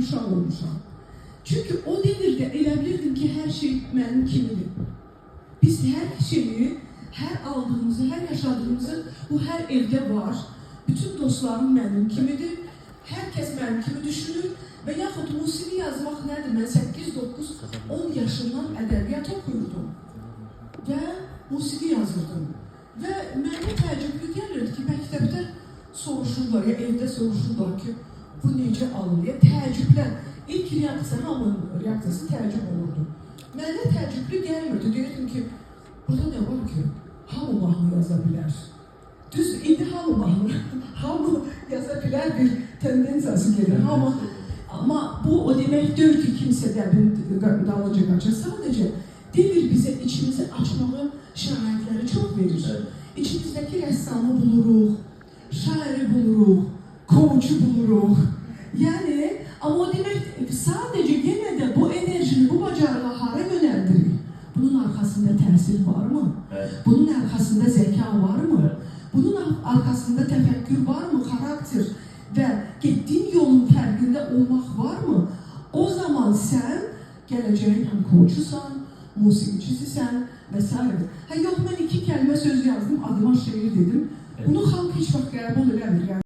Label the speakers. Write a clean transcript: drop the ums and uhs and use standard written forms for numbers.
Speaker 1: uşaq olmuşam. Çünki o devirdə elə bilirdim ki, hər şey mənim kimidir. Biz hər şeyi, hər aldığımızı, hər yaşadığımızı bu hər evdə var. Bütün dostlarım mənim kimidir. Hər kəs mənim kimi düşünür. Və yaxud musiqi yazmaq nədir? Mən 8, 9, 10 yaşından ədəbiyyat oxuyurdum. Və musiqi yazırdım. Və mənə təəccüblü gəlirdi ki, məktəbdə soruşurlar, ya evdə soruşurlar ki, bu necə alınır? Təəccüblər. İlk reaksiya, hamının reaksiyası təəccüb olurdu. Mənə təəccüblü gəlmirdi. Deyirdim ki, burada nə var ki? Hamı mahnı yaza bilər. Düz, indi hamı mahnı, hamı yaza bilər bir tendensiyası gelir. Amma bu o demək deyil ki, kimsə dəbin dalınca qaçır. Sadəcə devir bizə içimizi açmağı şəraitləri çox verir. İçimizdəki rəssamı buluruq, şairi buluruq, koçu buluruq. Yəni, amma o demək sadəcə yenə də bu enerjini, bu bacarığı hara yönəldirik? Bunun arxasında təsir varmı? Bunun arxasında zəka varmı? Bunun arxasında təfəkkür varmı? Xarakter və getdiyin yolun fərqində olmaq varmı? O zaman sən gələcəyin həm koçusan, musiqiçisisən və s. Yox, mən 2 kəlmə söz yazdım, adıma şeir dedim. Bunu xalq heç vaxt qəbul eləmir.